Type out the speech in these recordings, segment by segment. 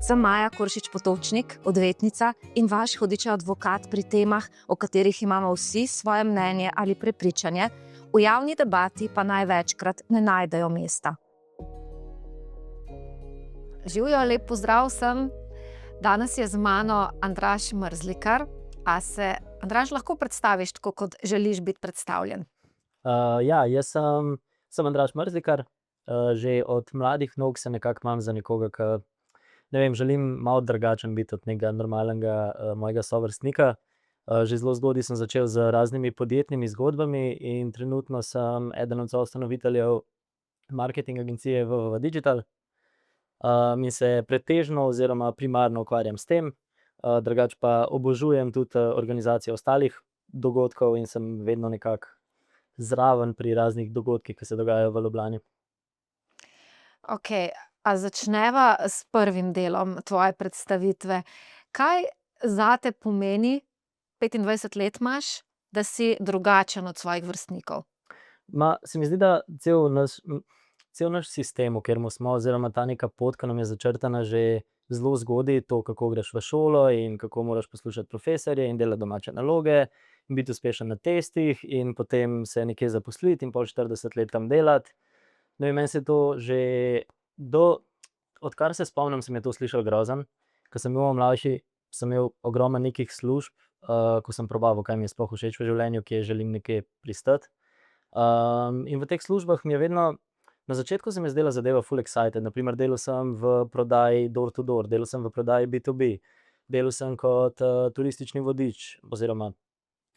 Sem Maja Koršič Potočnik, odvetnica in vaš hudič advokat pri temah, o katerih imamo vsi svoje mnenje ali prepričanje, v javni debati pa največkrat ne najdejo mesta. Živjo, lep pozdrav vsem. Danes je z mano Andraž Mrzlikar. A se, Andraž, lahko predstaviš tako, kot želiš biti predstavljen? Jaz sem Andraž Mrzlikar. Že od mladih nog se nekako imam za nekoga, ki, ne vem, želim malo drugačen biti od nekega normalnega mojega sovrstnika. Že zelo zgodaj sem začel z raznimi podjetnimi zgodbami in trenutno sem eden od soustanoviteljev marketing agencije www.digital. In se pretežno oziroma primarno ukvarjam s tem, drugače pa obožujem tudi organizacijo ostalih dogodkov in sem vedno nekako zraven pri raznih dogodkih, ki se dogajajo v Ljubljani. Okej, a začneva s prvim delom tvoje predstavitve. Kaj zate pomeni, 25 let imaš, da si drugačen od svojih vrstnikov? Se mi zdi, da cel naš sistem, v katerem smo, oziroma ta neka pot, ki nam je začrtana že zelo zgodaj, to, kako greš v šolo in kako moraš poslušati profesorje in delati domače naloge in biti uspešen na testih in potem se nekje zaposliti in pol 40 let tam delati. Ne vem, meni se to že odkar se spomnim, se mi je to slišalo grozno. Ko sem bil mlajši, sem imel ogromno nekih služb, ko sem probaval, kaj mi je sploh všeč v življenju, kje želim nekje pristati. In v teh službah mi je vedno, na začetku se mi je zdela zadeva ful excited. Na primer, delal sem v prodaji door to door, delal sem v prodaji B2B, delal sem kot turistični vodič oziroma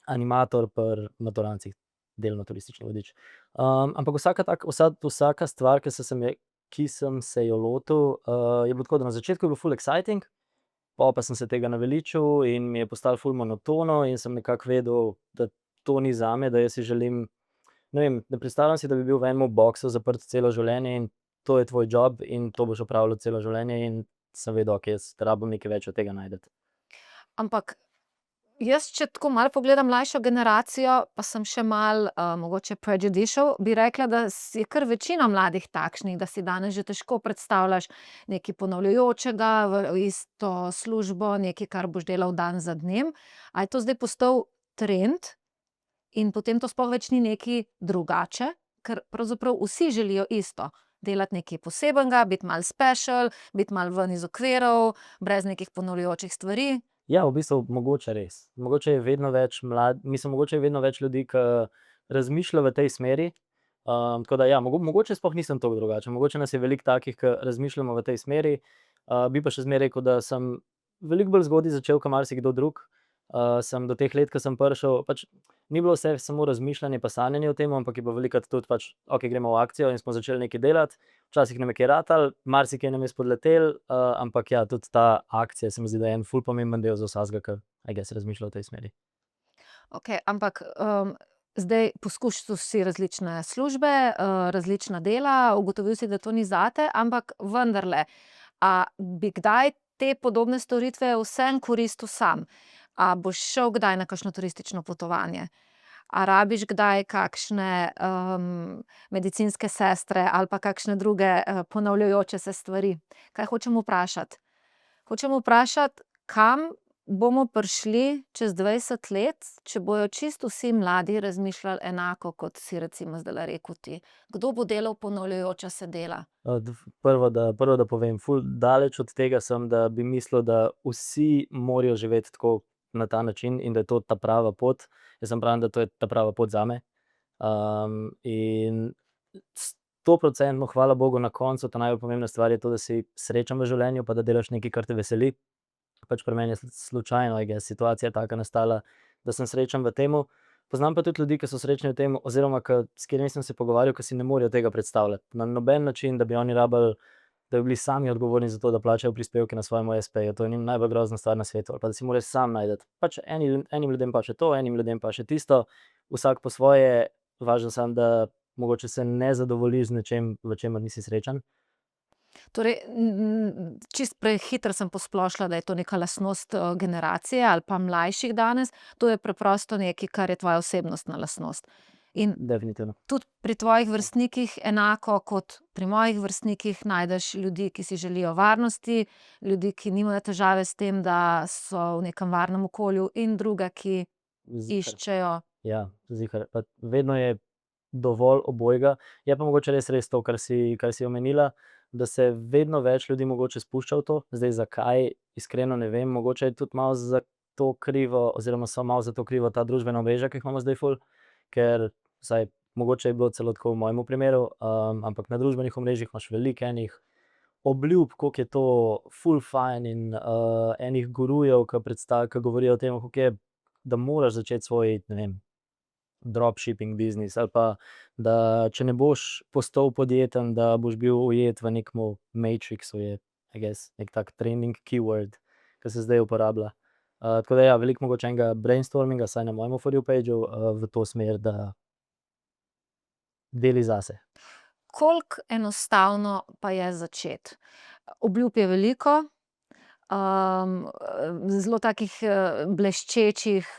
animator pri maturancih, delno turistični vodič. Ampak vsaka stvar, ki sem se jo lotil, je bilo tako, da na začetku je bilo ful exciting, pol pa sem se tega naveličal in mi je postalo ful monotono in sem nekako vedel, da to ni zame, da jaz si želim, ne vem, ne predstavljam si, da bi bil v enem boksu zaprt celo življenje in to je tvoj job in to boš opravljal celo življenje in sem vedel, okej, jaz rabim nekaj več od tega najti. Ampak jaz, če tako malo pogledam mlajšo generacijo, pa sem še malo mogoče prejudicial, bi rekla, da je kar večina mladih takšnih, da si danes že težko predstavljaš nekaj ponavljajočega v isto službo, nekaj, kar boš delal dan za dnem. A je to zdaj postal trend in potem to sploh več ni nekaj drugače? Ker pravzaprav vsi želijo isto. Delati nekaj posebenega, biti malo special, biti malo ven iz okvirov, brez nekih ponavljajočih stvari. Ja, v bistvu mogoče res. Mogoče je vedno več mogoče je vedno več ljudi, ki razmišlja v tej smeri. Tako da ja, mogoče sploh nisem toliko drugačen, mogoče nas je veliko takih, ki razmišljamo v tej smeri. Bi pa še zmeraj rekel, da sem veliko bolj zgodaj začel kot marsikdo drug. Sem do teh let, ko sem prišel, pač ni bilo vse samo razmišljanje pa sanjanje o tem, ampak je bilo velikokrat tudi pač, okej, gremo v akcijo in smo začeli nekaj delati. Včasih nam je kaj ratalo, marsikaj nam je spodletelo, ampak ja, tudi ta akcija se mi zdi, da je en ful pomemben del za vsakega, ki, I guess, razmišlja v tej smeri. Okej, ampak zdaj poskušal si različne službe, različna dela, ugotovil si, da to ni zate, ampak vendarle, a bi kdaj te podobne storitve vseeno koristil sam? A boš šel kdaj na kakšno turistično potovanje? A rabiš kdaj kakšne medicinske sestre ali pa kakšne druge ponavljajoče se stvari? Kaj hočem vprašati? Hočem vprašati, kam bomo prišli čez 20 let, če bojo čisto vsi mladi razmišljali enako, kot si recimo zdajle rekel ti. Kdo bo delal ponavljajoča se dela? Prvo, da povem, ful daleč od tega sem, da bi mislil, da vsi morajo živeti tako na ta način in da je to ta prava pot. Jaz sem pravim, da to je ta prava pot zame. In 100%, hvala bogu, na koncu ta najbolj pomembna stvar je to, da si srečen v življenju pa da delaš nekaj, kar te veseli. Pač pri meni je slučajno, I guess, situacija taka nastala, da sem srečen v tem. Poznam pa tudi ljudi, ki so srečni v tem, oziroma s katerimi sem se pogovarjal, ki si ne morejo tega predstavljati. Na noben način, da bi oni rabili, da bi bili sami odgovorni za to, da plačajo prispevke na svojem espeju. To je najbolj grozna stvar na svetu. Ali pa da si moraš sam najti. Pač enim ljudem paše to, enim ljudem paše tisto. Vsak po svoje, važno samo, da mogoče se ne zadovoljiš z nečim, v čemer nisi srečen. Torej, čisto prehitro sem posplošila, da je to neka lastnost generacije ali pa mlajših danes. To je preprosto nekaj, kar je tvoja osebnostna lastnost. In Definitivno. tudi pri tvojih vrstnikih, enako kot pri mojih vrstnikih, najdeš ljudi, ki si želijo varnosti, ljudi, ki nimajo težave s tem, da so v nekem varnem okolju, in druge, ki Ziher. iščejo. Ja, ziher. Pa vedno je dovolj obojega. Je pa mogoče res to, kar si omenila, da se vedno več ljudi mogoče spušča v to. Zdaj, zakaj, iskreno ne vem. Mogoče je tudi malo za to krivo, oziroma so malo za to kriva ta družbena omrežja, ki jih imamo zdaj ful, ker vsaj mogoče je bilo celo tako v mojem primeru, ampak na družbenih omrežjih imaš veliko enih obljub, koliko je to ful fajn, in enih gurujev, ki govorijo o tem, kako je, da moraš začeti svoj, ne vem, dropshipping biznis, ali pa da če ne boš postal podjeten, da boš bil ujet v nekem matrixu, je, I guess, nek tak trending keyword, ki se zdaj uporablja. Tako da ja, veliko mogoče enega brainstorminga, saj na mojem For you pageu, v to smer, da deli zase. Koliko enostavno pa je začeti? Obljub je veliko, zelo takih bleščečih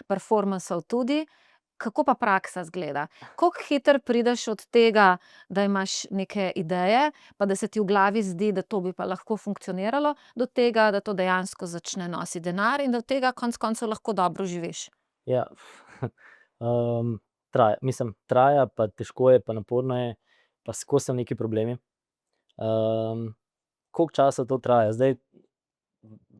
performansov tudi. Kako pa praksa izgleda? Koliko hitro prideš od tega, da imaš neke ideje, pa da se ti v glavi zdi, da to bi pa lahko funkcioniralo, do tega, da to dejansko začne nositi denar in da od tega konec koncev lahko dobro živiš? Ja, traja, traja, pa težko je, pa naporno je, pa skozi so neki problemi. Koliko časa to traja? Zdaj,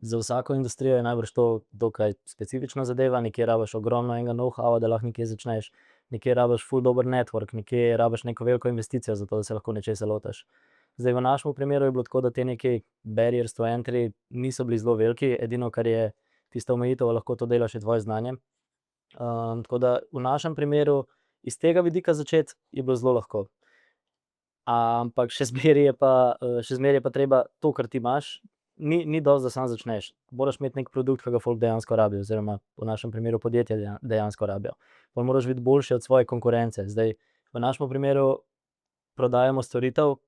za vsako industrijo je najbrž to dokaj specifična zadeva, nekje rabiš ogromno enega know-howa, da lahko nekje začneš, nekje rabiš ful dober network, nekje rabiš neko veliko investicijo, zato da se lahko nečesa lotiš. Zdaj, v našem primeru je bilo tako, da te neki barriers to entry niso bili zelo veliki, edino, kar je tista omejitev, lahko to delaš, je tvoje znanje. Tako da v našem primeru iz tega vidika začeti je bilo zelo lahko. Ampak še zmeraj je pa treba to, kar ti imaš, ni dosti, da samo začneš. Moraš imeti neki produkt, ki ga folk dejansko rabi, oziroma v našem primeru podjetja dejansko rabijo. Pol moraš biti boljši od svoje konkurence. Zdaj, v našem primeru prodajamo storitev,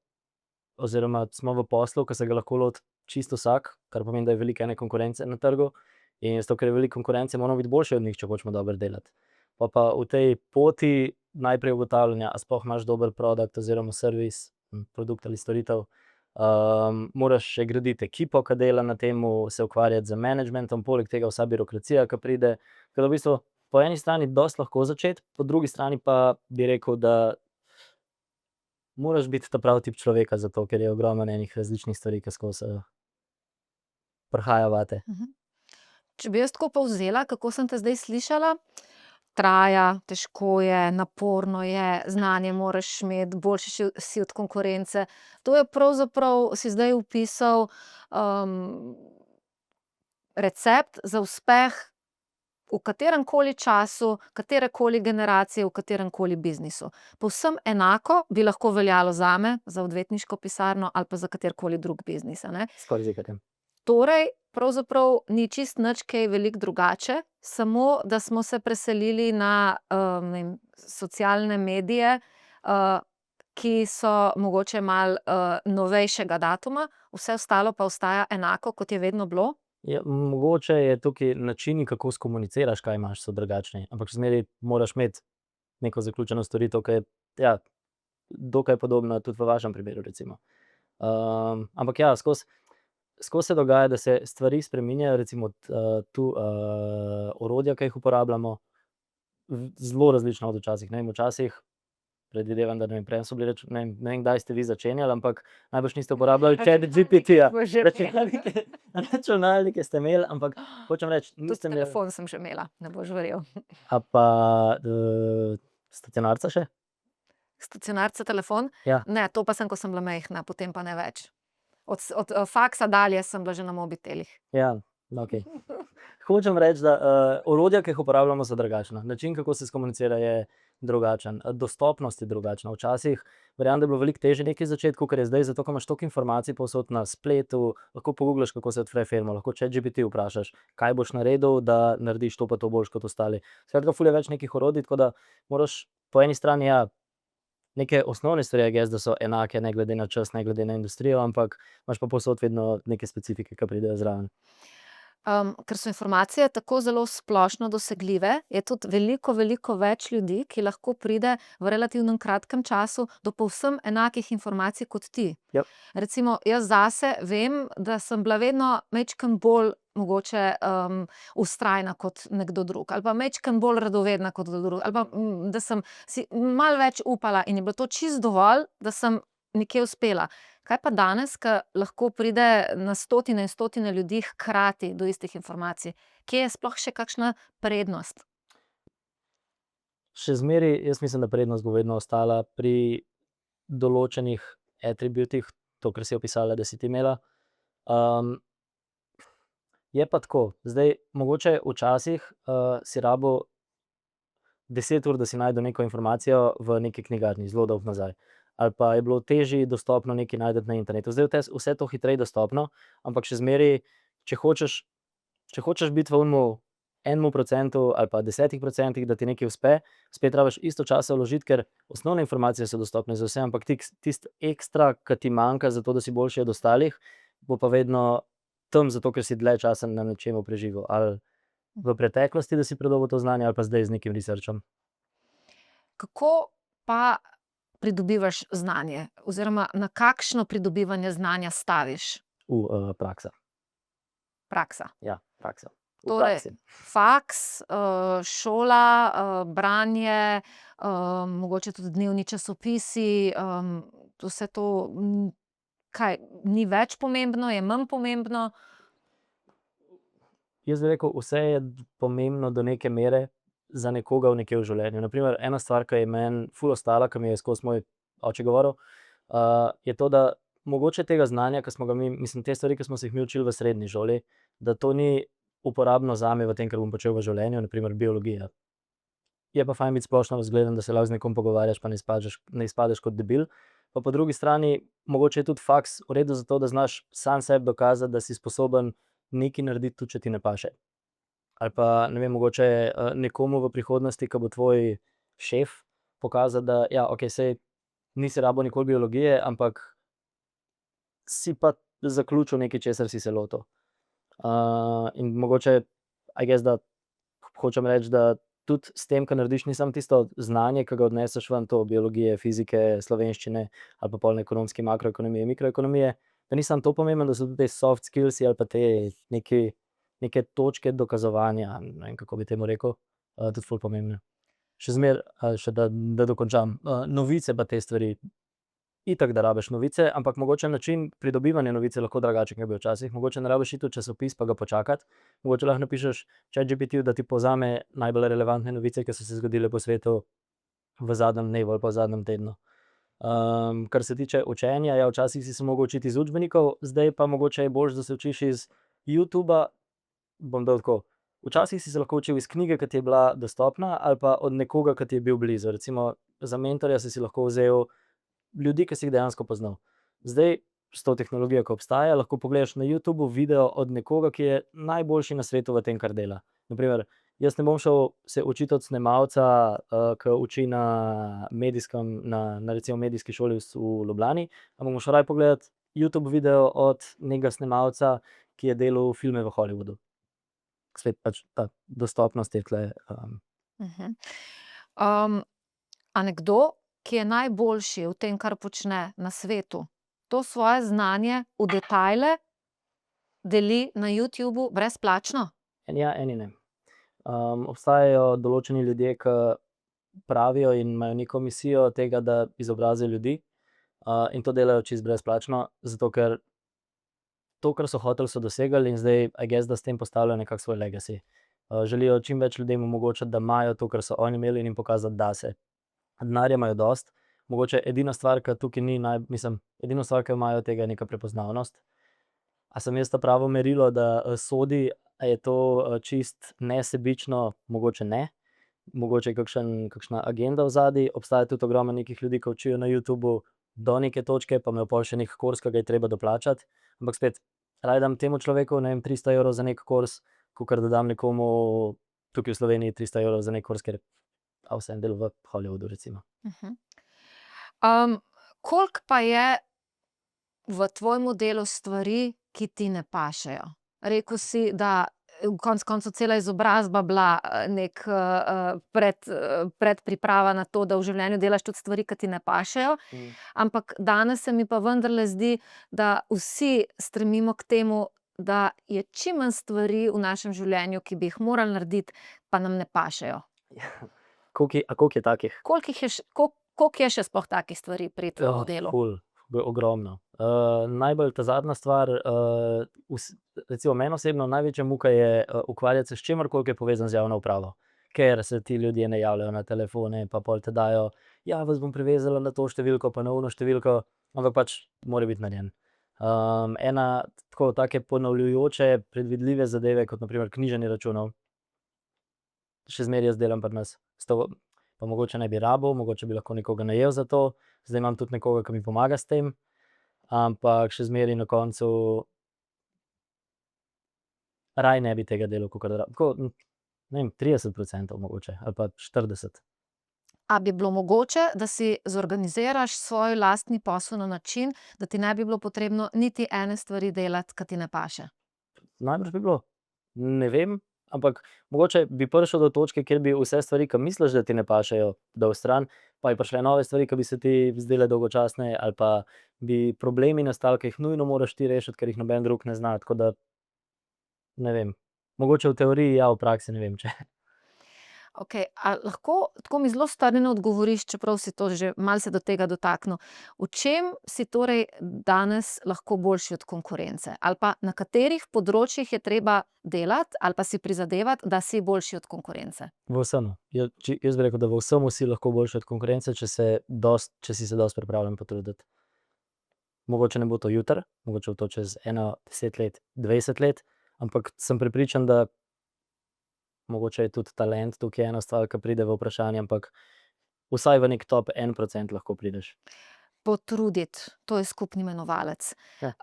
oziroma smo v poslu, ki se ga lahko loti čisto vsak, kar pomeni, da je veliko ene konkurence na trgu, in zato, ker je veliko konkurence, moramo biti boljši od njih, če hočemo dobro delati. Pa v tej poti najprej ugotavljanja, a sploh imaš dober produkt oziroma servis, produkt ali storitev. Moraš še graditi ekipo, ki dela na tem, se ukvarjati z managementom, poleg tega vsa birokracija, ki pride. Tako da v bistvu po eni strani dosti lahko začeti, po drugi strani pa bi rekel, da moraš biti ta pravi tip človeka za to, ker je ogromno enih različnih stvari, ki skozi prihajajo vate. Če bi jaz tako povzela, kako sem te zdaj slišala, traja, težko je, naporno je, znanje moraš imeti, boljši si od konkurence. To je pravzaprav, si zdaj opisal, recept za uspeh v kateremkoli času, katerekoli generacije, v kateremkoli biznisu. Povsem enako bi lahko veljalo zame, za odvetniško pisarno ali pa za katerikoli drug biznis, a ne. Skoraj ziher, ja. Torej, pravzaprav ni čisto nič kaj veliko drugače, samo da smo se preselili na, ne vem, socialne medije, ki so mogoče malo, novejšega datuma, vse ostalo pa ostaja enako, kot je vedno bilo. Ja, mogoče je tukaj načini, kako skomuniciraš, kaj imaš, so drugačni, ampak še zmeraj moraš imeti neko zaključeno storitev, ki je, ja, dokaj podobna tudi v vašem primeru, recimo. Ampak ja, skozi se dogaja, da se stvari spreminjajo, recimo orodja, ki jih uporabljamo, zelo različna od včasih. Ne vem, včasih, predvidevam, da ne vem, prej so bili ne vem, kdaj ste vi začenjali, ampak najbrž niste uporabljali ChatGPT-ja. Računalnike ste imeli, ampak hočem reči, Tudi niste imeli. telefon sem že imela, ne boš verjel. A pa stacionarca še? Stacionarca telefon? Ja. Ne, to pa sem, ko sem bila majhna, potem pa ne več. Od faksa dalje sem bila že na mobitelih. Ja, okej. Hočem reči, da orodja, ki jih uporabljamo, so drugačna. Način, kako se skomunicira, je drugačen. Dostopnost je drugačna. Včasih verjamem, da je bilo veliko težje nekaj začeti, kakor je zdaj, zato ker imaš toliko informacij povsod na spletu, lahko pogooglaš, kako se odpre firma, lahko ChatGPT vprašaš, kaj boš naredil, da narediš to pa to boljše kot ostali. Skratka, ful je več nekih orodij, tako da moraš po eni strani, ja, neke osnovne stvari, I guess, da so enake, ne glede na čas, ne glede na industrijo, ampak imaš pa povsod vedno neke specifike, ki pridejo zraven. Ker so informacije tako zelo splošno dosegljive, je tudi veliko, veliko več ljudi, ki lahko pride v relativno kratkem času do povsem enakih informacij kot ti. Ja. Recimo, jaz zase vem, da sem bila vedno majčkeno bolj mogoče, vztrajna kot nekdo drug, ali pa majčkeno bolj radovedna kot kdo drug, ali pa, da sem si malo več upala in je bilo to čisto dovolj, da sem nekje uspela. Kaj pa danes, ko lahko pride na stotine in stotine ljudi hkrati do istih informacij? Kje je sploh še kakšna prednost? Še zmeraj, jaz mislim, da prednost bo vedno ostala pri določenih atributih, to, kar si opisala, da si ti imela. Je pa tako, zdaj mogoče včasih si rabo 10 ur, da si najdel neko informacijo v neki knjigarni, zelo dolgo nazaj. Ali pa je bilo težje dostopno nekaj najti na internetu. Zdaj je vse to hitreje dostopno, ampak še zmeraj, če hočeš biti v onemu 1% ali pa 10%, da ti nekaj uspe, spet rabiš isto časa vložiti, ker osnovne informacije so dostopne za vse, ampak tisto ekstra, ki ti manjka, zato da si boljši od ostalih, bo pa vedno tam, zato ker si dlje časa na nečemu preživel. Ali v preteklosti, da si pridobil to znanje, ali pa zdaj z nekim researchom. Kako pa pridobivaš znanje? Oziroma na kakšno pridobivanje znanja staviš? Praksa. Praksa. Ja, praksa. V Torej, praksi. faks, šola, branje, mogoče tudi dnevni časopisi, vse to, kaj, ni več pomembno, je manj pomembno? Jaz bi rekel, vse je pomembno do neke mere za nekoga nekje v življenju. Na primer, ena stvar, ki je meni ful ostala, ki mi je skozi moj oče govoril, je to, da mogoče tega znanja, ki smo ga mislim, te stvari, ki smo se jih mi učili v srednji šoli, da to ni uporabno zame v tem, kar bom počel v življenju, na primer biologija. Je pa fajn biti splošno razgledan, da se lahko z nekom pogovarjaš, pa ne izpadeš kot debil. Pa po drugi strani, mogoče je tudi faks v redu zato, da znaš sam sebi dokazati, da si sposoben nekaj narediti, tudi če ti ne paše. Ali pa, ne vem, mogoče nekomu v prihodnosti, ko bo tvoj šef, pokazati, da ja, okej, saj nisi rabo nikoli biologije, ampak si pa zaključil nekaj, česar si se lotil. In mogoče, I guess, da hočem reči, da tudi s tem, ko narediš, ni samo tisto znanje, ki ga odneseš ven, to biologije, fizike, slovenščine ali pa pol ekonomske, makroekonomije, mikroekonomije, da ni samo to pomembno, da so tudi te soft skillsi ali pa te neke točke dokazovanja, ne vem, kako bi temu rekel, tudi ful pomembne. Še zmeraj, še da dokončam, novice pa te stvari, itak da rabiš novice, ampak mogoče način pridobivanja novice je lahko drugačen, kot je bil včasih. Mogoče ne rabiš iti v časopis pa ga počakati, mogoče lahko napišeš ChatGPT-ju, da ti povzame najbolj relevantne novice, ki so se zgodile po svetu v zadnjem dnevu ali pa v zadnjem tednu. Kar se tiče učenja, ja, včasih si se mogel učiti iz učbenikov, zdaj pa mogoče je boljše, da se učiš iz YouTuba. Bom dal tako. Včasih si se lahko učil iz knjige, ki ti je bila dostopna, ali pa od nekoga, ki ti je bil blizu. Recimo za mentorja si lahko vzel ljudi, ki si jih dejansko poznal. Zdaj, s to tehnologijo, ki obstaja, lahko pogledaš na YouTubu video od nekoga, ki je najboljši na svetu v tem, kar dela. Na primer, jaz ne bom šel se učiti od snemalca, ki uči na recimo medijski šoli v Ljubljani, ampak bom šel raje pogledat YouTube video od nekega snemalca, ki je delal filme v Hollywoodu. Spet pač ta dostopnost je tule. A nekdo, ki je najboljši v tem, kar počne na svetu, to svoje znanje v detajle deli na YouTubu brezplačno? Eni ja, eni ne. Obstajajo določeni ljudje, ki pravijo in imajo neko misijo tega, da izobrazijo ljudi, in to delajo čisto brezplačno, zato ker to, kar so hoteli, so dosegli in zdaj, I guess, da s tem postavljajo nekako svoj legacy. Želijo čim več ljudem omogočiti, da imajo to, kar so oni imeli, in jim pokazati, da se. Denarja imajo dosti, mogoče edina stvar, ki tukaj ni edina stvar, ki imajo tega, je neka prepoznavnost. A sem jaz ta pravo merilo, da sodi, a je to čist nesebično, mogoče ne. Mogoče je kakšna agenda odzadaj, obstaja tudi ogromno nekih ljudi, ki učijo na YouTubu do neke točke, pa imajo pol še neki kurs, ki ga je treba doplačati. Ampak spet, raje dam temu človeku, ne vem, 300 evrov za neki kurs, kakor da dam nekomu tukaj v Sloveniji 300 evrov za neki kurs, ker vseeno dela v Hollywoodu, recimo. Koliko pa je v tvojem delu stvari, ki ti ne pašejo? Rekel si, da konec koncev cela izobrazba bila predpriprava na to, da v življenju delaš tudi stvari, ki ti ne pašejo. Ampak danes se mi pa vendarle zdi, da vsi stremimo k temu, da je čim manj stvari v našem življenju, ki bi jih morali narediti, pa nam ne pašejo. Koliko je takih? Koliko je še sploh takih stvari pri tvojem delu? Ful, ogromno. Najbolj ta zadnja stvar, recimo meni osebno največja muka je ukvarjati se s čimerkoli, ki je povezano z javno upravo. Ker se ti ljudje ne javljajo na telefone, pa pol te dajo, ja, vas bom privezala na to številko, pa na ono številko, ampak pač mora biti narejen. Take ponavljajoče, predvidljive zadeve, kot na primer knjiženje računov, še zmeraj jaz delam pri nas. Pa mogoče ne bi rabil, mogoče bi lahko nekoga najel za to, zdaj imam tudi nekoga, ki mi pomaga s tem, ampak še zmeraj na koncu raje ne bi tega delal, kakor da tako, ne vem, 30% mogoče, ali pa 40. A bi bilo mogoče, da si zorganiziraš svoj lastni posel na način, da ti ne bi bilo potrebno niti ene stvari delati, ki ti ne paše? Najbrž bi bilo. Ne vem, ampak mogoče bi prišel do točke, kjer bi vse stvari, ki misliš, da ti ne pašejo, dal stran, pa bi prišle nove stvari, ki bi se ti zdele dolgočasne, ali pa bi problemi nastali, ki jih nujno moraš ti rešiti, ker jih noben drug ne zna, tako da ne vem. Mogoče v teoriji, ja, v praksi ne vem, če. Okej, a lahko tako mi zelo strnjeno odgovoriš, čeprav si to že malo se do tega dotaknil. V čem si torej danes lahko boljši od konkurence? Ali pa na katerih področjih je treba delati ali pa si prizadevati, da si boljši od konkurence? V vsem. Jaz bi rekel, da v vsem si lahko boljši od konkurence, če si se dosti pripravljen potruditi. Mogoče ne bo to jutri, mogoče bo to čez 10 let, 20 let, ampak sem prepričan, da mogoče je tudi talent tukaj ena stvar, ki pride v vprašanje, ampak vsaj v neki top 1% lahko prideš. Potruditi, to je skupni imenovalec. Ja.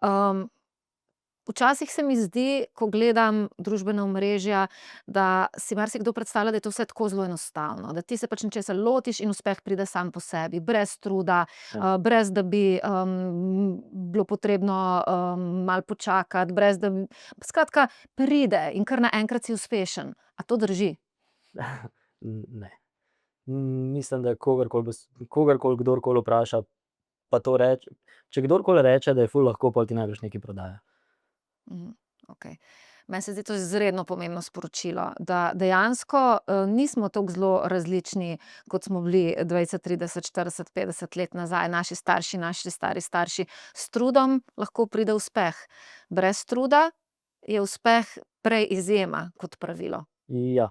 Včasih se mi zdi, ko gledam družbena omrežja, da si marsikdo predstavlja, da je to vse tako zelo enostavno, da ti se pač nečesa lotiš in uspeh pride sam po sebi, brez truda, brez da bi bilo potrebno malo počakati, brez da bi, skratka, pride in kar naenkrat si uspešen. A to drži? Ne. Mislim, da kogarkoli, kdorkoli vpraša, pa to reče, če kdorkoli reče, da je ful lahko, pol ti najbrž nekaj prodaja. Okej. Meni se zdi to izredno pomembno sporočilo, da dejansko nismo tako zelo različni, kot smo bili 20, 30, 40, 50 let nazaj, naši starši, naši stari starši. S trudom lahko pride uspeh. Brez truda je uspeh prej izjema kot pravilo. Ja,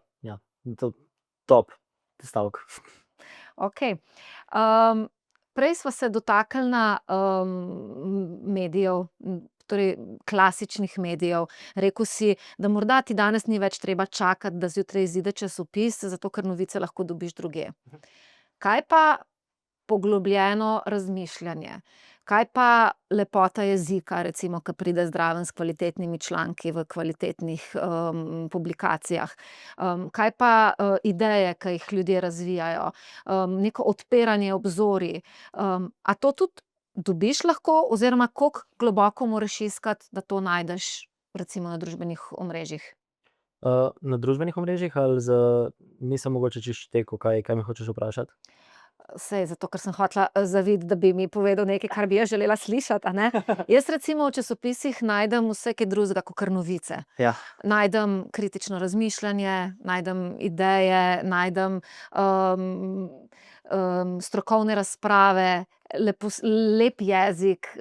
to top stavek. Okej. Prej sva se dotaknila medijev, torej klasičnih medijev. Rekel si, da morda ti danes ni več treba čakati, da zjutraj izide časopis, zato ker novice lahko dobiš drugje. Kaj pa poglobljeno razmišljanje? Kaj pa lepota jezika, recimo, ki pride zraven s kvalitetnimi članki v kvalitetnih publikacijah? Kaj pa ideje, ki jih ljudje razvijajo? Neko odpiranje obzorij? A to tudi dobiš lahko oziroma koliko globoko moraš iskati, da to najdeš, recimo na družbenih omrežjih? Na družbenih omrežjih ali nisem mogoče čisto štekal, kaj me hočeš vprašati? Saj, zato ker sem hotela zaviti, da bi mi povedal nekaj, kar bi jaz želela slišati, a ne. Jaz recimo v časopisih najdem vse kaj drugega kakor novice. Ja. Najdem kritično razmišljanje, najdem ideje, najdem strokovne razprave, lep jezik,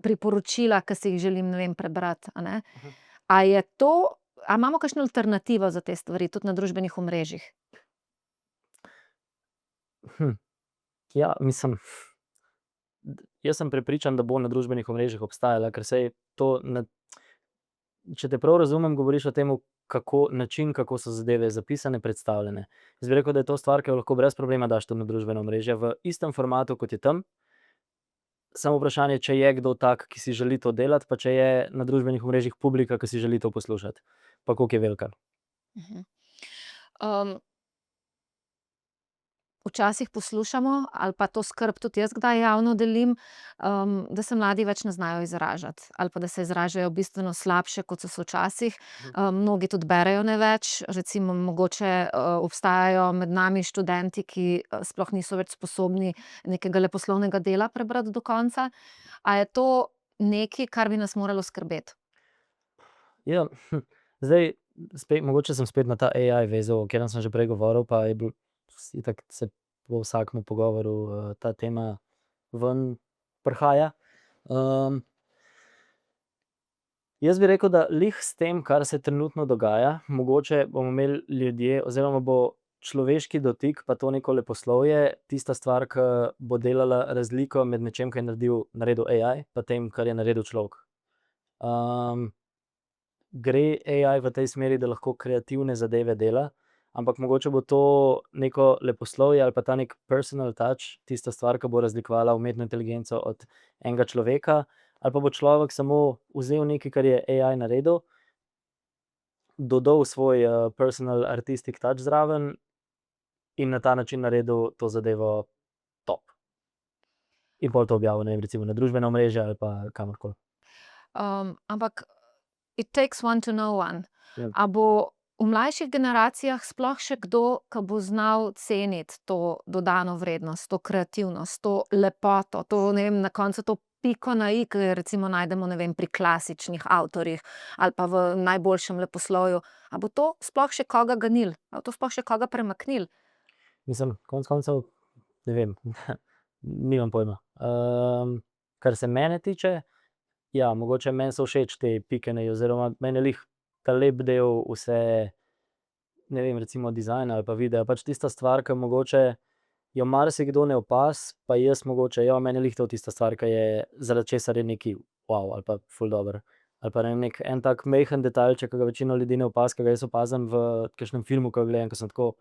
priporočila, ki si jih želim, ne vem, prebrati, a ne. A imamo kakšno alternativo za te stvari tudi na družbenih omrežjih? Ja, mislim, jaz sem prepričan, da bo na družbenih omrežjih obstajala, ker saj to če te prav razumem, govoriš o tem, način, kako so zadeve zapisane, predstavljene. Jaz bi rekel, da je to stvar, ki jo lahko brez problema daš tudi na družbena omrežja v istem formatu, kot je tam. Samo vprašanje, če je kdo tak, ki si želi to delati, pa če je na družbenih omrežjih publika, ki si želi to poslušati. Pa koliko je velika. včasih poslušamo, ali pa to skrb tudi jaz kdaj javno delim, da se mladi več ne znajo izražati, ali pa da se izražajo bistveno slabše, kot so se včasih. Mnogi tudi berejo ne več, recimo mogoče, obstajajo med nami študenti, ki, sploh niso več sposobni nekega leposlovnega dela prebrati do konca. A je to nekaj, kar bi nas moralo skrbeti? Ja, zdaj mogoče sem spet na ta AI vezal, o katerem sem že prej govoril, pa je bil itak se po vsakem pogovoru, ta tema ven prihaja. Jaz bi rekel, da glih s tem, kar se trenutno dogaja, mogoče bomo imeli ljudje oziroma bo človeški dotik pa to neko leposlovje tista stvar, ke bo delala razliko med nečim, ke je naredil AI, pa tem, kar je naredil človek. Gre AI v tej smeri, da lahko kreativne zadeve dela, ampak mogoče bo to neko leposlovje ali pa ta neki personal touch tista stvar, ke bo razlikovala umetno inteligenco od enega človeka, ali pa bo človek samo vzel nekaj, kar je AI naredil, dodal svoj, personal artistic touch zraven in na ta način naredil to zadevo top. In pol to objavil, ne vem, recimo na družbena omrežja ali pa kamorkoli. Ampak it takes one to know one. Ja. A bo v mlajših generacijah sploh še kdo, ki bo znal ceniti to dodano vrednost, to kreativnost, to lepoto, to, ne vem, na koncu to piko na i, ke jo recimo najdemo, ne vem, pri klasičnih avtorjih ali pa v najboljšem leposlovju. A bo to sploh še koga ganilo? A bo to sploh še koga premaknilo? Mislim, konec koncev, ne vem, nimam pojma. Kar se mene tiče, ja, mogoče meni so všeč te pike na i oziroma meni je glih ta lep del vse, ne vem, recimo dizajna ali pa videa, pač tista stvar, ke mogoče jo marsikdo ne opazi, pa jaz mogoče, ja, meni je glih to tista stvar, ke je, zaradi česar je nekaj ali pa ful dobro. Ali pa ne vem, en tak majhen detajlček, ke ga večina ljudi ne opazi, ke ga jaz opazim v kakšnem filmu, ke ga gledam, ke sem tako,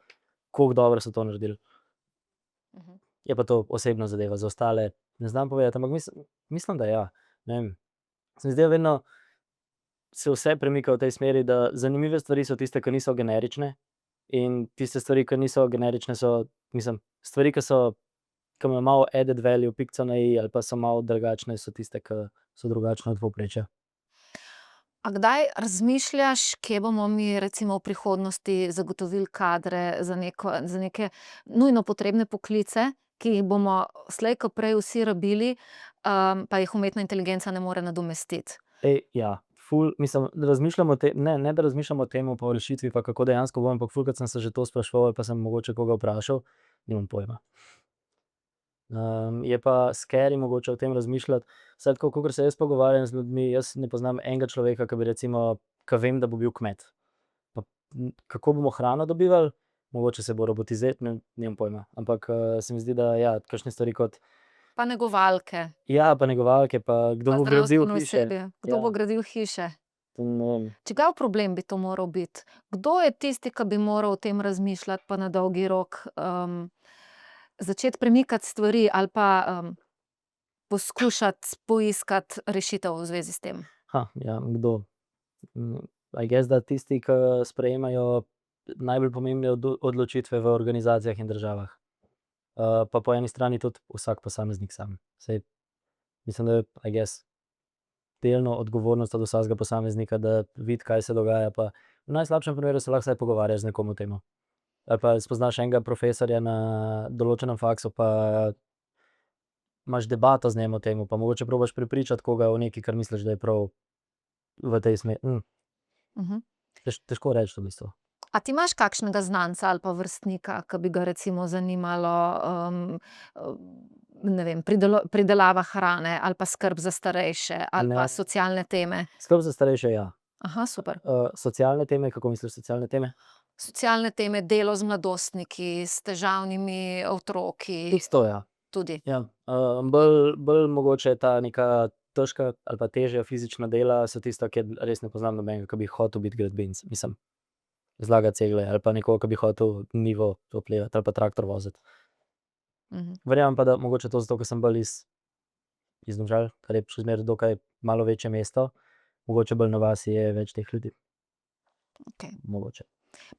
koliko dobro so to naredili. Je pa to osebna zadeva, za ostale ne znam povedati, ampak mislim, da ja. Ne vem. Se mi zdi, da vedno se vse premika v tej smeri, da zanimive stvari so tiste, ke niso generične, in tiste stvari, ke niso generične, so, mislim, stvari, ke so, ke imajo malo added value, pikico na i ali pa so malo drugačne, so tiste, ke so drugačne od povprečja. A kdaj razmišljaš, kje bomo mi recimo v prihodnosti zagotovili kadre za za neke nujno potrebne poklice, ki jih bomo slej ko prej vsi rabili, pa jih umetna inteligenca ne more nadomestiti? Ja, ful, mislim, razmišljam o ne da razmišljam o tem, pa o rešitvi, pa kako dejansko bo, ampak fulkrat sem se že to spraševal ali pa sem mogoče koga vprašal, nimam pojma. Je pa scary mogoče o tem razmišljati, vsaj tako, kakor se jaz pogovarjam z ljudmi, jaz ne poznam enega človeka, ke bi recimo, ke vem, da bo bil kmet. Pa, kako bomo hrano dobivali? Mogoče se bo nimam pojma, ampak, se mi zdi, da ja, kakšne stvari kot, Pa negovalke, ja, pa negovalke, pa kdo pa bo gradil zdravstveno hiše. osebje. Kdo bo Ja, gradil hiše? ne vem. Čigav problem bi to moral biti? Kdo je tisti, ki bi moral o tem razmišljati pa na dolgi rok, začeti premikati stvari ali pa, poskušati poiskati rešitev v zvezi s tem? Ja, kdo? I guess, da tisti, ke sprejemajo najbolj pomembne odločitve v organizacijah in državah. Pa po eni strani tudi vsak posameznik sam. Saj mislim, da je, I guess, delno odgovornost od vsakega posameznika, da vidi, kaj se dogaja, pa v najslabšem primeru se lahko vsaj pogovarjaš z nekom o tem. Ali pa spoznaš enega profesorja na določenem faksu, pa imaš debato z njim o tem, pa mogoče probaš prepričati koga o nekaj, kar misliš, da je prav v tej težko reči v bistvu. A ti imaš kakšnega znanca ali pa vrstnika, ke bi ga recimo zanimalo, ne vem, pridelava hrane ali pa skrb za starejše ali pa Ne. socialne teme? Skrb za starejše, ja. Aha, super. Socialne teme, kako misliš socialne teme? Socialne teme, delo z mladostniki, s težavnimi otroki. Tudi to, ja. Tudi. Ja, bolj mogoče ta neka težka ali pa težja fizična dela so tista, kjer res ne poznam nobenega, ke bi hotel biti gradbinec, mislim, zlagati cegle ali pa nekoga, ke bi hotel njivo obdelati ali pa traktor voziti. Verjamem pa, da mogoče to zato, ker sem bolj iz Domžal, kar je še zmeraj dokaj malo večje mesto, mogoče bolj na vasi je več teh ljudi. Okej. Mogoče.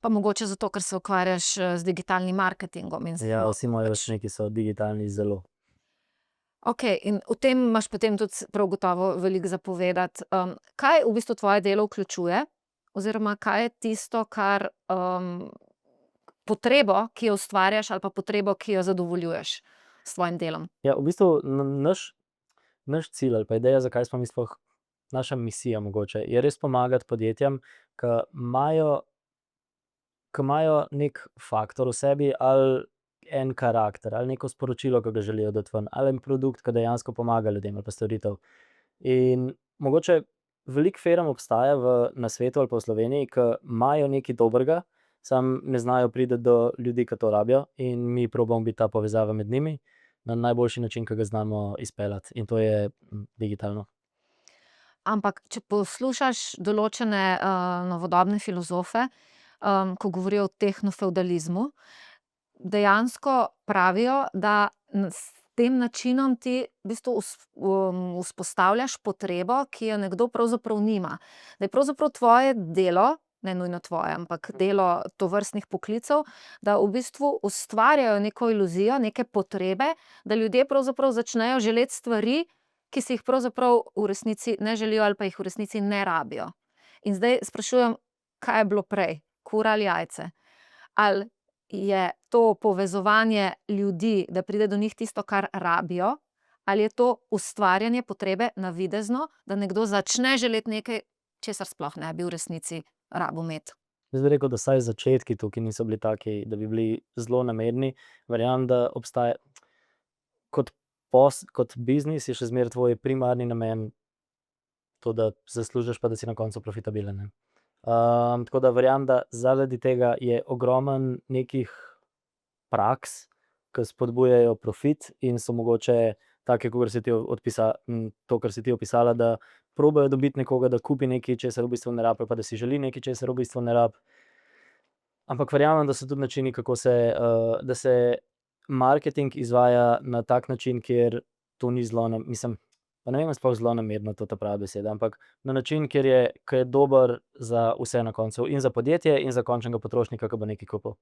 Pa mogoče zato, ker se ukvarjaš z digitalnim marketingom in Ja, vsi moji pač. vrstniki so digitalni zelo. Okej, in v tem imaš potem tudi prav gotovo veliko za povedati. Kaj v bistvu tvoje delo vključuje? Oziroma, kaj je tisto, kar, potrebo, ki jo ustvarjaš, ali pa potrebo, ki jo zadovoljuješ s svojim delom? Ja, v bistvu naš cilj ali pa ideja, zakaj smo mi sploh, naša misija mogoče, je res pomagati podjetjem, ki imajo neki faktor v sebi ali en karakter ali neko sporočilo, ki ga želijo dati ven, ali en produkt, ki dejansko pomaga ljudem ali pa storitev. In mogoče veliko firm obstaja na svetu ali pa v Sloveniji, ki imajo nekaj dobrega, samo ne znajo priti do ljudi, ki to rabijo, in mi probamo biti ta povezava med njimi na najboljši način, ki ga znamo izpeljati, in to je digitalno. Ampak če poslušaš določene, novodobne filozofe, ko govorijo o tehnofevdalizmu, dejansko pravijo, da s tem načinom ti v bistvu vzpostavljaš potrebo, ki jo nekdo pravzaprav nima. Da je pravzaprav tvoje delo, ne nujno tvoje, ampak delo tovrstnih poklicev, da v bistvu ustvarjajo neko iluzijo, neke potrebe, da ljudje pravzaprav začnejo želeti stvari, ki si jih pravzaprav v resnici ne želijo ali pa jih v resnici ne rabijo. In zdaj sprašujem, kaj je bilo prej, kura ali jajce? Ali je to povezovanje ljudi, da pride do njih tisto, kar rabijo, ali je to ustvarjanje potrebe navidezno, da nekdo začne želeti nekaj, česar sploh ne bi v resnici rabil imeti? Jaz bi rekel, da vsaj začetki tukaj niso bili taki, da bi bili zelo namerni. Verjamem, da obstaja kot kot biznis je še zmeraj tvoj primarni namen to, da zaslužiš pa da si na koncu profitabilen, ne. Tako da verjamem, da zaradi tega je ogromno nekih praks, ke spodbujajo profit in so mogoče take, kakor si ti to, kar si ti opisala, da probajo dobiti nekoga, da kupi nekaj, česar v bistvu ne rabi, ali pa da si želi nekaj, česar v bistvu ne rabi. Ampak verjamem, da so tudi načini, kako se, da se marketing izvaja na tak način, kjer to ni mislim, pa ne vem, a je sploh zlonamerno to ta prava beseda, ampak na način, ke je dober za vse na koncu, in za podjetje in za končnega potrošnika, ke bo nekaj kupil.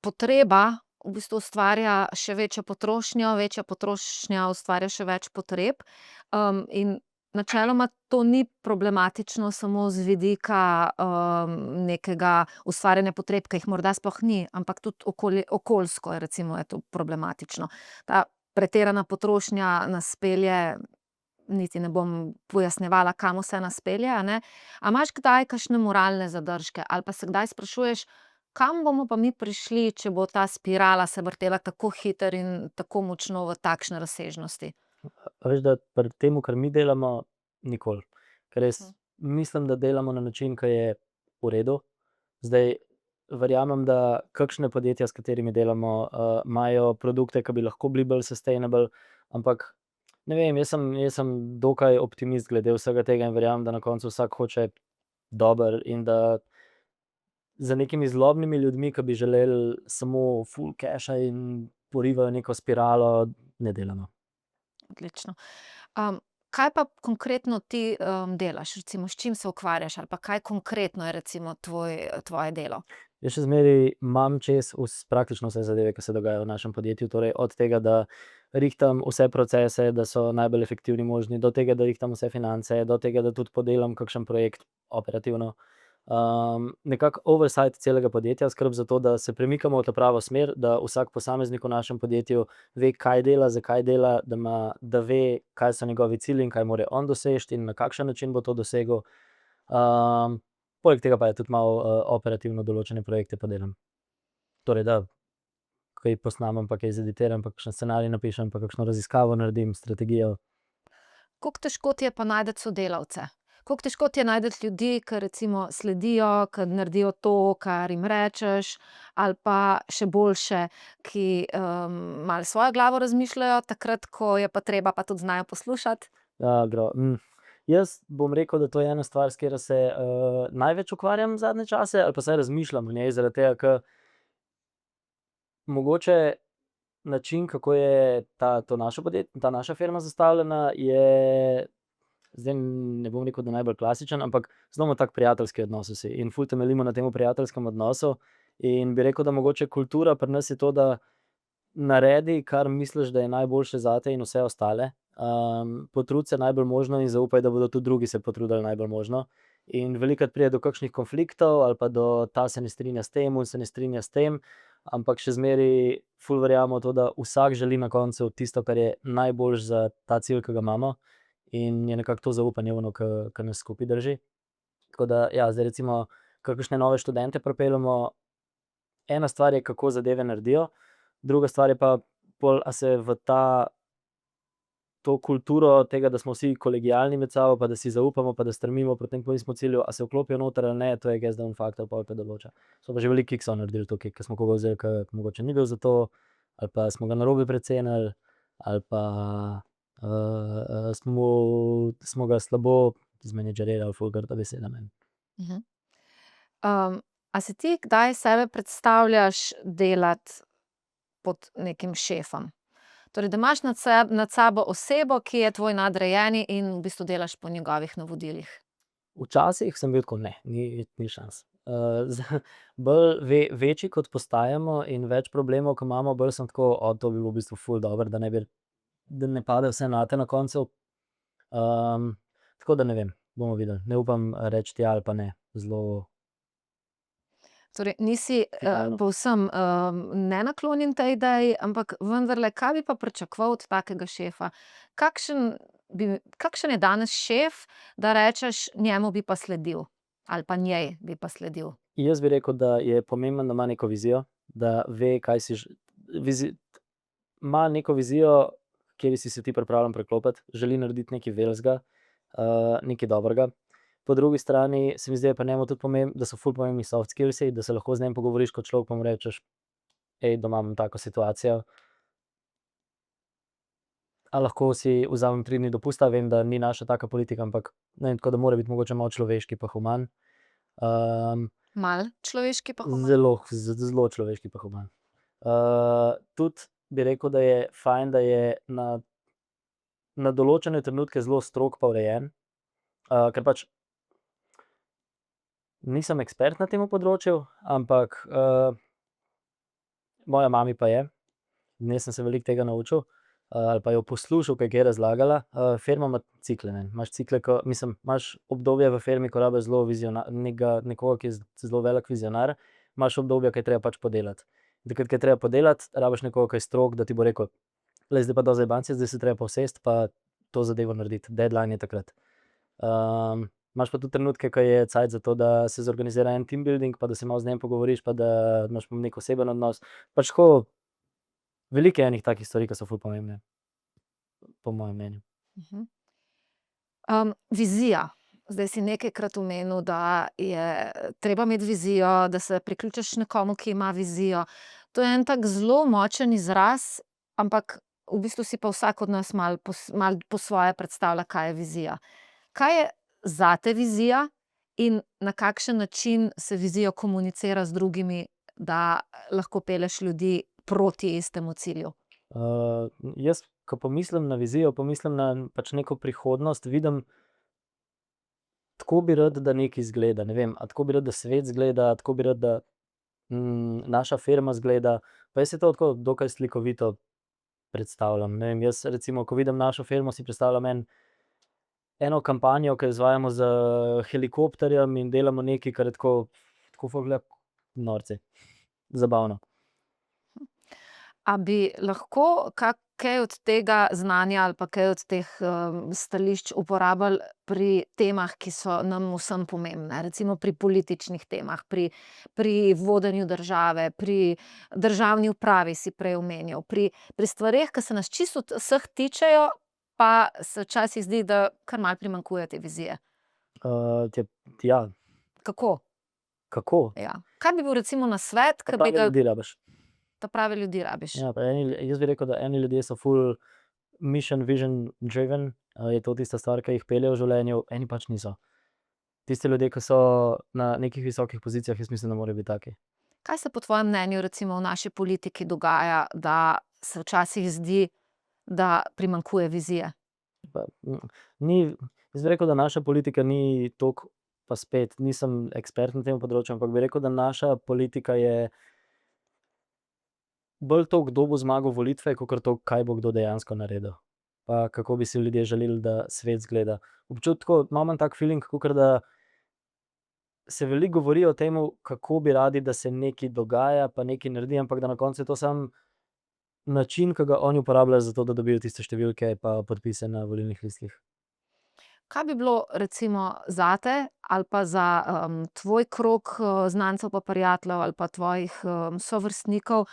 Potreba v bistvu ustvarja še večjo potrošnja ustvarja še več potreb. In načeloma to ni problematično samo z vidika, nekega ustvarjanja potreb, ki jih morda sploh ni, ampak tudi okoljsko je recimo je to problematično. Ta pretirana potrošnja nas pelje, niti ne bom pojasnjevala, kam vse nas pelje, a ne. A imaš kdaj kakšne moralne zadržke ali pa se kdaj sprašuješ, kam bomo pa mi prišli, če bo ta spirala se vrtela tako hitro in tako močno v takšne razsežnosti? A veš, da pri tem, kar mi delamo, nikoli. Ker jaz mislim, da delamo na način, ke je v redu. Zdaj, verjamem, da kakšna podjetja, s katerimi delamo, imajo produkte, ke bi lahko bili bolj sustainable, ampak ne vem, jaz sem dokaj optimist glede vsega tega in verjamem, da na koncu vsak hoče dobro in da za nekimi zlobnimi ljudmi, ke bi želeli samo ful keša in porivajo neko spiralo, ne delamo. Odlično. Kaj pa konkretno ti, delaš? Recimo, s čim se ukvarjaš ali pa kaj konkretno je recimo tvoje delo? Jaz še zmeraj imam čez praktično vse zadeve, ke se dogajajo v našem podjetju, torej od tega, da rihtam vse procese, da so najbolj efektivni možni, do tega, da rihtam vse finance, do tega, da tudi podelam kakšen projekt operativno. Nekako oversight celega podjetja, skrb za to, da se premikamo v ta pravo smer, da vsak posameznik v našem podjetju ve, kaj dela, zakaj dela, da ve, kaj so njegovi cilji in kaj mora on doseči in na kakšen način bo to dosegel. Poleg tega pa je tudi malo, operativno določene projekte pa delam. Torej, da kaj posnamem pa kaj zeditiram pa kakšen scenarij napišem pa kakšno raziskavo naredim, strategijo. Koliko težko ti je pa najti sodelavce? Koliko težko ti je najti ljudi, ke recimo sledijo, ke naredijo to, kar jim rečeš, ali pa še boljše, ki, malo s svojo glavo razmišljajo, takrat ko je pa treba, pa tudi znajo poslušati? Jaz bom rekel, da to je ena stvar, s katero se, največ ukvarjam zadnje čase, ali pa vsaj razmišljam o njej, zaradi tega, ke mogoče način, kako je ta naša firma zastavljena, je zdaj ne bom rekel, da najbolj klasičen, ampak zelo imamo tak prijateljski odnos vsi in ful temeljimo na tem prijateljskem odnosu. In bi rekel, da mogoče kultura pri nas je to, da naredi, kar misliš, da je najboljše zate in vse ostale. Potrudi se najbolj možno in zaupaj, da bodo tudi drugi se potrudili najbolj možno. In velikokrat pride do kakšnih konfliktov ali pa do ta se ne strinja s tem, on se ne strinja s tem, ampak še zmeraj ful verjamemo v to, da vsak želi na koncu tisto, kar je najboljše za ta cilj, ki ga imamo, in je nekako to zaupanje ono, ke nas skupaj drži. Tako da ja, zdaj recimo kakšne nove študente pripeljemo, ena stvar je, kako zadeve naredijo, druga stvar je pa pol, a se v to kulturo tega, da smo vsi kolegialni med sabo, pa da si zaupamo, pa da stremimo proti nekemu istemu cilju, a se vklopijo noter ali ne, to je gazda en faktor pol, ke določa. Smo pa že veliko kiksov naredili tukaj, ke smo koga vzeli, ke mogoče ni bil za to, ali pa smo ga narobe precenili, ali pa smo ga slabo zmenedžerirali, ful grda beseda meni. A si ti kdaj sebe predstavljaš delati pod nekim šefom? Torej, da imaš nad sabo osebo, ki je tvoj nadrejeni in v bistvu delaš po njegovih navodilih. Včasih sem bil tako, ne, ni šans. Bolj večji kot postajamo in več problemov, ke imamo, bolj sem tako, to bi bilo v bistvu ful dobro, da ne pade vse nate na koncu. Tako da ne vem, bomo videli. Ne upam reči ja ali pa ne. Zelo Torej, nisi realno. povsem nenaklonjen tej ideji, ampak vendarle, kaj bi pa pričakoval od takega šefa? Kakšen je danes šef, da rečeš, njemu bi pa sledil? Ali pa njej bi pa sledil? Jaz bi rekel, da je pomembno, da ima neko vizijo, da ve, kaj si ima neko vizijo, kateri si se ti pripravljen priklopiti, želi narediti nekaj velikega, nekaj dobrega. Po drugi strani se mi zdi, da je pri njemu tudi da so ful pomembni soft skillsi, da se lahko z njim pogovoriš kot človek, pa mu rečeš: doma imam tako situacijo. A lahko si vzamem 3 dni dopusta?" Vem, da ni naša taka politika, ampak ne vem, tako da mora biti mogoče malo človeški pa human. Malo človeški pa human? Zelo človeški pa human. Tudi bi rekel, da je fajn, da je na določene trenutke zelo strog pa urejen, ker pač nisem ekspert na tem področju, ampak moja mami pa je. In jaz sem se veliko tega naučil, ali pa jo poslušal, kaj je kaj razlagala. Firma ima cikle, ne. Imaš cikle, imaš obdobje v firmi, ko rabiš zelo nekoga, ki je zelo velik vizionar, imaš obdobja, ke je treba pač podelati. Takrat, ko je treba podelati, rabiš nekoga, ke je strog, da ti bo rekel: "Glej, zdaj pa dosti zajebancije, zdaj se je treba pa usesti pa to zadevo narediti." Deadline je takrat. Imaš pa tudi trenutke, ke je cajt za to, da se zorganizira en team building, pa da se malo z njim pogovoriš, pa da imaš neki oseben odnos. Pač tako, veliko je enih takih stvari, ke so ful pomembne. Po mojem mnenju. Vizija. Zdaj si nekajkrat omenil, da je treba imeti vizijo, da se priključiš nekomu, ki ima vizijo. To je en tak zelo močen izraz, ampak v bistvu si pa vsak od nas malo po svoje predstavlja, kaj je vizija. Kaj je zate vizija in na kakšen način se vizijo komunicira z drugimi, da lahko pelješ ljudi proti istemu cilju? Jaz, ko pomislim na vizijo, pomislim na pač neko prihodnost, vidim, tako bi rad, da nekaj izgleda, ne vem, a tako bi rad, da svet izgleda, a tako bi rad, da naša firma izgleda. Pa jaz si to tako dokaj slikovito predstavljam, ne vem, jaz recimo, ko vidim našo firmo, si predstavljam eno kampanjo, ke jo izvajamo s helikopterjem in delamo nekaj, kar je tako ful gleda, norci. Zabavno. A bi lahko kaj od tega znanja ali pa kaj od teh stališč uporabili pri temah, ki so nam vsem pomembne, recimo pri političnih temah, pri vodenju države, pri državni upravi, si prej omenjal, pri stvareh, ke se nas čisto vseh tičejo, pa se včasih zdi, da kar malo primanjkuje te vizije. Ja. Kako? Kako? Ja. Kaj bi bil recimo nasvet, ke bi Prave ga ljudi rabiš. ta prave ljudi rabiš? Ja, pa jaz bi rekel, da eni ljudje so ful mission, vision driven, je to tista stvar, ke jih pelje v življenju, eni pač niso. Tisti ljudje, ke so na nekih visokih pozicijah, jaz mislim, da morajo biti taki. Kaj se po tvojem mnenju recimo v naši politiki dogaja, da se včasih zdi, da primanjkuje vizije? Pa, ni, Jaz bi rekel, da naša politika ni toliko, pa spet nisem ekspert na tem področju, ampak bi rekel, da naša politika je bolj to, kdo bo zmagal volitve, kakor to, kaj bo kdo dejansko naredil. Pa kako bi si ljudje želeli, da svet izgleda. Občutek imam tak feeling, kakor da se veliko govori o tem, kako bi radi, da se nekaj dogaja, pa nekaj naredi, ampak da na koncu je to samo način, ki ga oni uporabljajo za to, da dobijo tiste številke pa podpise na volilnih listih. Kaj bi bilo recimo zate ali pa za tvoj krog znancev pa prijateljev ali pa tvojih sovrstnikov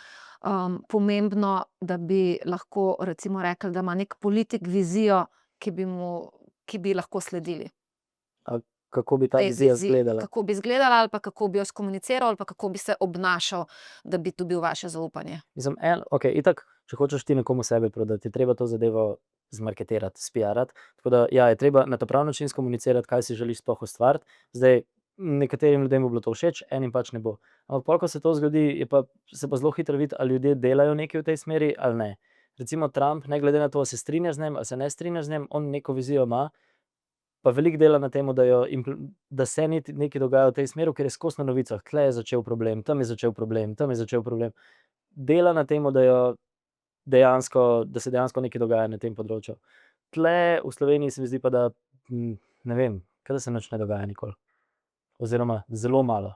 pomembno, da bi lahko recimo rekli, da ima neki politik vizijo, ki bi lahko sledili? A kako bi ta Tej vizija viziji, izgledala? kako bi izgledala ali pa kako bi jo skomuniciral ali pa kako bi se obnašal, da bi dobil vaše zaupanje? Mislim, okej, itak, če hočeš ti nekomu sebe prodati, je treba to zadevo zmarketirati, spiarati. Tako da, ja, je treba na ta pravi način skomunicirati, kaj si želiš sploh ustvariti. Zdaj, nekaterim ljudem bo bilo to všeč, enim pač ne bo. Ampak pol, ko se to zgodi, se pa zelo hitro vidi, ali ljudje delajo nekaj v tej smeri ali ne. Recimo Trump, ne glede na to, ali se strinjaš z njim ali se ne strinjaš z njim, on neko vizijo ima, pa veliko dela na tem, da se nekaj dogaja v tej smeri, ker je skozi na novicah. Tle je začel problem, tam je začel problem, tam je začel problem. Dela na tem, da se dejansko nekaj dogaja na tem področju. Tle v Sloveniji se mi zdi pa, da ne vem, kaj da se nič ne dogaja nikoli. Oziroma zelo malo.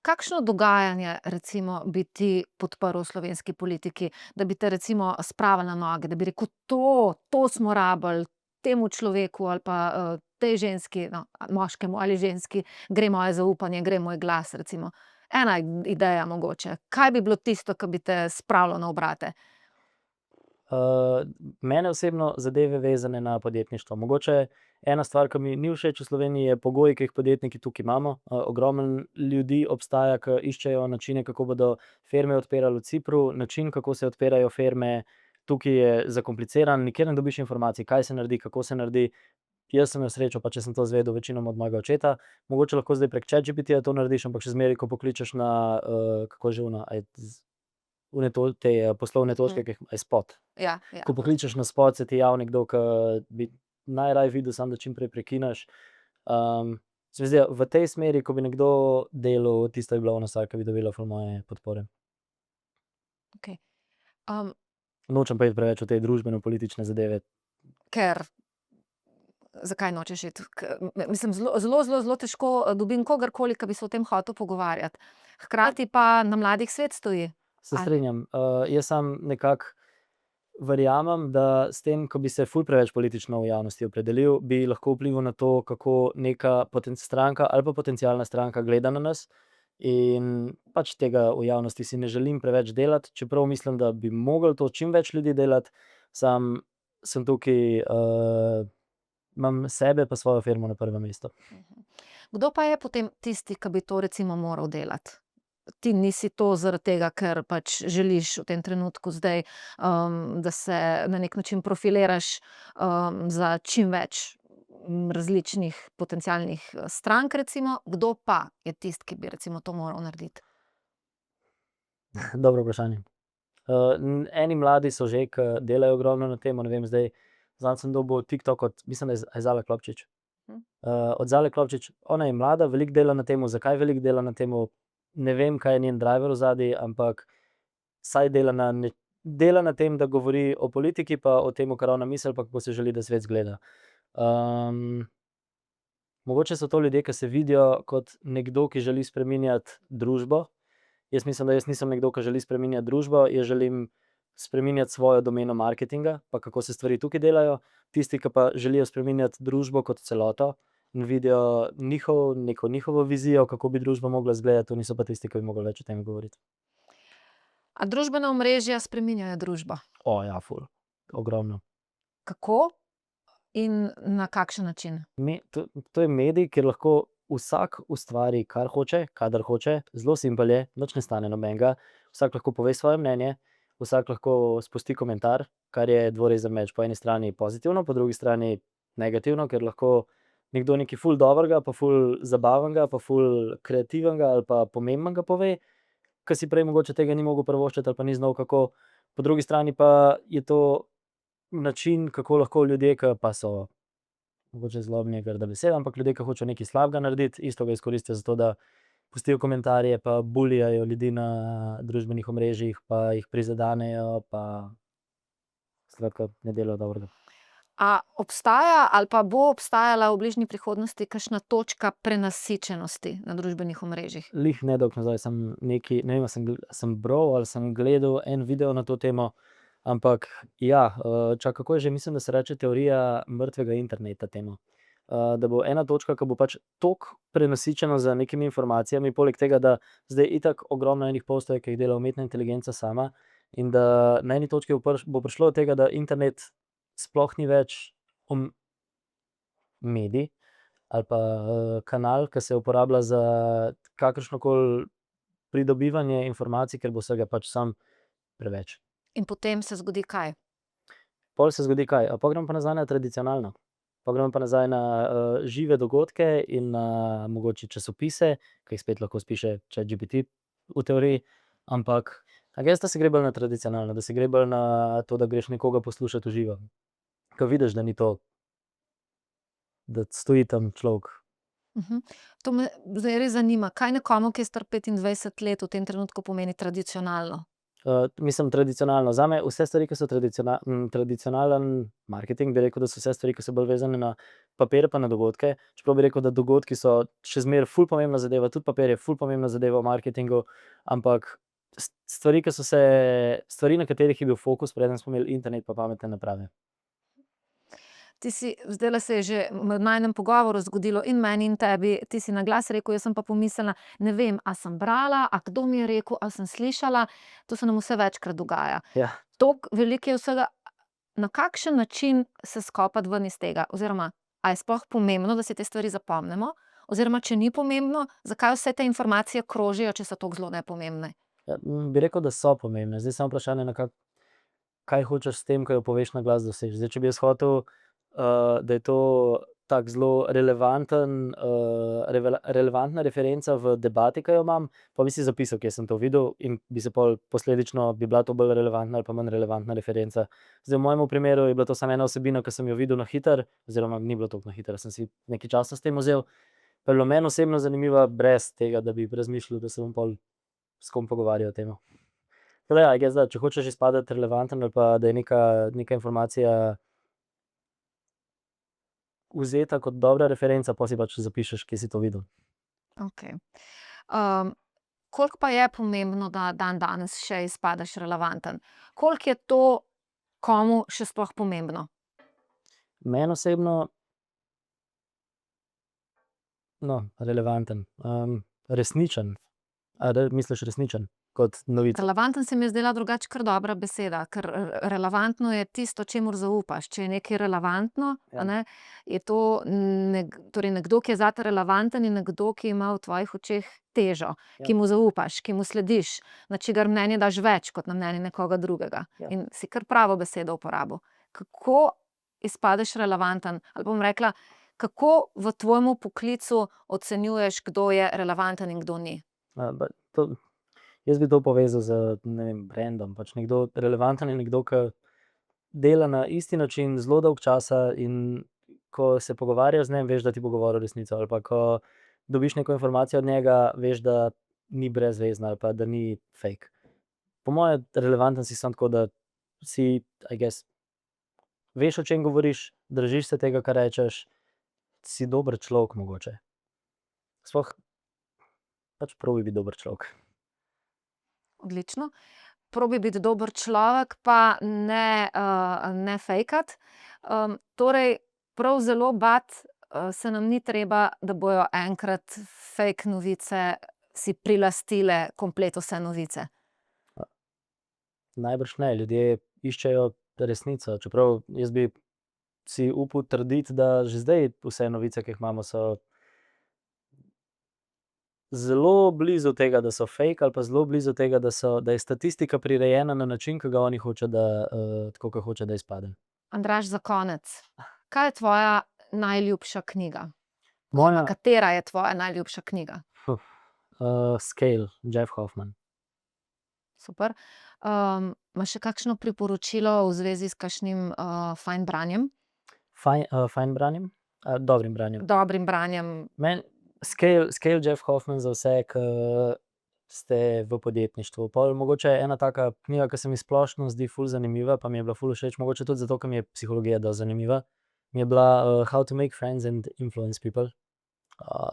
Kakšno dogajanje recimo bi ti podprl v slovenski politiki, da bi te recimo spravili na noge, da bi rekel, to smo rabili, temu človeku ali pa tej ženski, no, moškemu ali ženski, gre moje zaupanje, gre moj glas recimo. Ena ideja mogoče. Kaj bi bilo tisto, ki bi te spravilo na obrate? Mene osebno zadeve vezane na podjetništvo. Mogoče ena stvar, ki mi ni všeč v Sloveniji, je pogoji, ki jih podjetniki tukaj imamo. Ogromno ljudi obstaja, ki iščejo načine, kako bodo firme odpirali v Cipru, način, kako se odpirajo firme, tukaj je zakompliciran, nikjer ne dobiš informacij, kaj se naredi, kako se naredi. Jaz sem imel srečo, pa če sem to izvedel večinoma od mojega očeta. Mogoče lahko zdaj prek ChatGPT-ja to narediš, ampak še zmeraj, ko pokličeš na, kako že ona, te poslovne točke, ki jih spot. Ja, ja. Ko pokličeš na spot, se ti javi nekdo, ki bi najraje videl, samo da čim prej prekineš. Se mi zdi, v tej smeri, ko bi nekdo delal, tisto bi bila ona stvar, ki bi dobila ful moje podpore. Okej. Nočem pa iti preveč v te družbeno-politične zadeve. Ker zakaj nočeš iti? Mislim, zelo težko dobim kogarkoli, ki bi se o tem hotel pogovarjati. Hkrati pa na mladih svet stoji. Se strinjam. Jaz sam nekako verjamem, da s tem, ko bi se ful preveč politično v javnosti opredelil, bi lahko vplival na to, kako neka stranka ali pa potencialna stranka gleda na nas. In pač tega v javnosti si ne želim preveč delati, čeprav mislim, da bi mogli to čim več ljudi delati. Sam sem tukaj, imam sebe pa svojo firmo na prvem mestu. Kdo pa je potem tisti, ki bi to recimo moral delati? Ti nisi to zaradi tega, ker pač želiš v tem trenutku zdaj, da se na neki način profiliraš za čim več različnih potencialnih strank recimo. Kdo pa je tisti, ki bi recimo to moral narediti? Dobro vprašanje. Eni mladi so že, ki delajo ogromno na tem, ne vem, zdaj zadnjič sem dobil TikTok od, mislim, da je Zale Klopčič. Od Zale Klopčič, ona je mlada, veliko dela na tem. Zakaj veliko dela na tem? Ne vem, kaj je njen driver ozadaj, ampak saj dela na tem, da govori o politiki pa o tem, kar ona misli, pa kako se želi, da svet izgleda. Mogoče so to ljudje, ki se vidijo kot nekdo, ki želi spreminjati družbo. Jaz mislim, da jaz nisem nekdo, ki želi spreminjati družbo, jaz želim spreminjati svojo domeno marketinga, pa kako se stvari tukaj delajo. Tisti, ki pa želijo spreminjati družbo kot celoto in vidijo neko njihovo vizijo, kako bi družba mogla izgledati, to niso pa tisti, ki bi mogli več o tem govoriti. A družbena omrežja spreminjajo družbo? Ja, ful. Ogromno. Kako in na kakšen način? To je medij, kjer lahko vsak ustvari, kar hoče, kadar hoče, zelo simpel je, nič ne stane nobenega. Vsak lahko pove svoje mnenje, vsak lahko spusti komentar, kar je dvorezen meč. Po eni strani pozitivno, po drugi strani negativno, ker lahko nekdo nekaj ful dobrega, pa ful zabavnega, pa ful kreativnega ali pa pomembnega pove, ki si prej mogoče tega ni mogel privoščiti ali pa ni znal kako. Po drugi strani pa je to način, kako lahko ljudje, ki pa so mogoče zlobni je grda beseda, ampak ljudje, ki hočejo nekaj slabega narediti, isto ga izkoristijo za to, da pustijo komentarje, pa bulijajo ljudi na družbenih omrežjih, pa jih prizadenejo, pa skratka ne delajo dobrega. A obstaja ali pa bo obstajala v bližnji prihodnosti kakšna točka prenasičenosti na družbenih omrežjih? Glih nedolgo nazaj sem nekaj, ne vem, a sem bral ali sem gledal en video na to temo, ampak ja, kako je že, mislim, da se reče teorija mrtvega interneta temu. Da bo ena točka, ko bo pač toliko prenasičeno z nekimi informacijami, poleg tega, da zdaj itak ogromno enih postov je, ki jih dela umetna inteligenca sama, in da na eni točki bo prišlo do tega, da internet sploh ni več medij ali pa kanal, ki se uporablja za kakršnokoli pridobivanje informacij, ker bo vsega pač sam preveč. In potem se zgodi kaj? Pol se zgodi kaj? Pol gremo pa nazaj na tradicionalno. Pol gremo pa nazaj na žive dogodke in na mogoče časopise, ki jih spet lahko spiše ChatGPT v teoriji, ampak da se gre bolj na tradicionalno, da se gre bolj na to, da greš nekoga poslušat v živo. Ko vidiš, da ni to, da stoji tam človek. To me zdaj res zanima, kaj nekomu, ki je star 25 let, v tem trenutku pomeni tradicionalno? Mislim, tradicionalno. Zame vse stvari, ki so tradicionalen marketing, bi rekel, da so vse stvari, ki so bolj vezane na papir pa na dogodke. Čeprav bi rekel, da dogodki so še zmeraj ful pomembna zadeva, tudi papir je ful pomembna zadeva v marketingu, ampak stvari, na katerih je bil fokus, preden smo imeli internet pa pametne naprave. Zdajle se je že v najinem pogovoru zgodilo in meni in tebi, ti si na glas rekel, jaz sem pa pomislila, ne vem, a sem brala, a kdo mi je rekel, a sem slišala, to se nam vse večkrat dogaja. Ja. Toliko veliko je vsega, na kakšen način se skopati ven iz tega, oziroma a je sploh pomembno, da si te stvari zapomnimo, oziroma če ni pomembno, zakaj vse te informacije krožijo, če so toliko zelo nepomembne? Ja, bi rekel, da so pomembne, zdaj samo vprašanje, kaj hočeš s tem, ko jo poveš na glas, doseči. Zdaj, če bi jaz hotel, da je to tako zelo relevantna referenca v debati, ki jo imam, pa bi si zapisal, kje sem to videl, in bi se pol posledično bi bila to bolj relevantna ali pa manj relevantna referenca. Zdaj, v mojem primeru je bila to samo ena vsebina, ki sem jo videl na hitro, oziroma ni bilo toliko na hitro, sem si nekaj časa s tem vzel, pa je bilo meni osebno zanimiva brez tega, da bi razmišljal, da se bom pol s kom pogovarjal o tem. Tako da ja, če hočeš izpadati relevanten ali pa da je neka informacija vzeta kot dobra referenca, pol si pač zapišeš, kje si to videl. Okej. Koliko pa je pomembno, da dandanes še izpadeš relevanten? Koliko je to komu še sploh pomembno? Meni osebno, relevanten, resničen. Misliš resničen kot novica? Relevanten se mi je zdela drugače kar dobra beseda, ker relevantno je tisto, čemur zaupaš. Če je nekaj relevantno, a ne, je to torej nekdo, ki je zate relevanten, je nekdo, ki ima v tvojih očeh težo, ki mu zaupaš, ki mu slediš, na čigar mnenje daš več kot na mnenje nekoga drugega. Ja. In si kar pravo besedo uporabil. Kako izpadeš relevanten? Ali bom rekla, kako v tvojemu poklicu ocenjuješ, kdo je relevanten in kdo ni? Jaz bi to povezal z, ne vem, brandom. Pač nekdo relevanten je nekdo, ki dela na isti način zelo dolgo časa, in ko se pogovarjaš z njim, veš, da ti bo govoril resnico, ali pa ko dobiš neko informacijo od njega, veš, da ni brezvezna ali pa da ni fake. Po moje relevanten si samo tako, da si, veš, o čem govoriš, držiš se tega, kar rečeš, si dober človek mogoče. Sploh pač probi biti dober človek. Odlično. Probi biti dober človek, pa ne fejkati. Torej, prav zelo bati se nam ni treba, da bojo enkrat fake novice si prilastile komplet vse novice. Najbrž ne, ljudje iščejo resnico, čeprav jaz bi si upal trditi, da že zdaj vse novice, ki jih imamo, so zelo blizu tega, da so fake, ali pa zelo blizu tega, da je statistika prirejena na način, ki ga oni hoče, tako kot hoče, da izpade. Andraž, za konec. Kaj je tvoja najljubša knjiga? Moja Katera je tvoja najljubša knjiga? Scale, Jeff Hoffman. Super. Imaš še kakšno priporočilo v zvezi s kakšnim fajn branjem? Fajn branjem? Dobrim branjem. dobrim branjem. Scale Jeff Hoffman za vse, ki ste v podjetništvu. Pol mogoče ena taka knjiga, ki se mi splošno zdi ful zanimiva, pa mi je bila ful všeč, mogoče tudi zato, ker mi je psihologija dosti zanimiva, mi je bila How to make friends and influence people.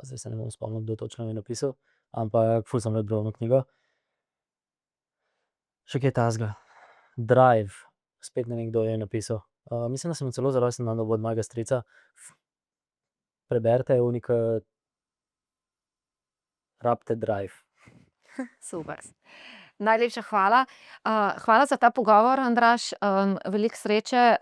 Zdaj se ne bom spomnil, kdo točno je napisal, ampak ful sem rad bral ono knjigo. Še kaj takega. Drive, spet ne vem, kdo je napisal. Mislim, da sem jo celo za rojstni dan dobil od mojega strica. Preberite, unika rabite Drive. Super. Najlepša hvala. Hvala za ta pogovor, Andraž. Veliko sreče.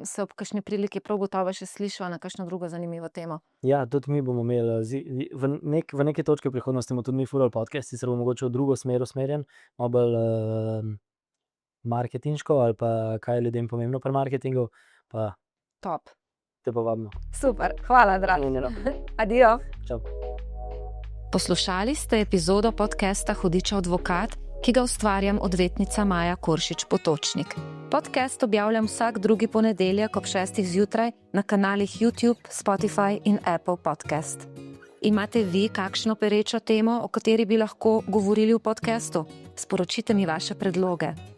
Se ob kakšni priliki prav gotovo še slišiva na kakšno drugo zanimivo temo. Ja, tudi mi bomo imeli v neki točki v prihodnosti bomo tudi mi furali podcast, sicer bo mogoče v drugo smer usmerjen, malo bolj marketinško ali pa kaj je ljudem pomembno pri marketingu, pa Top. te povabimo. Super. Hvala, Andraž. Adijo. Čau. Poslušali ste epizodo podcasta Hudičev advokat, ki ga ustvarjam odvetnica Maja Koršič Potočnik. Podcast objavljam vsak drugi ponedeljek ob 6. zjutraj na kanalih YouTube, Spotify in Apple Podcast. Imate vi kakšno perečo temo, o kateri bi lahko govorili v podcastu? Sporočite mi vaše predloge.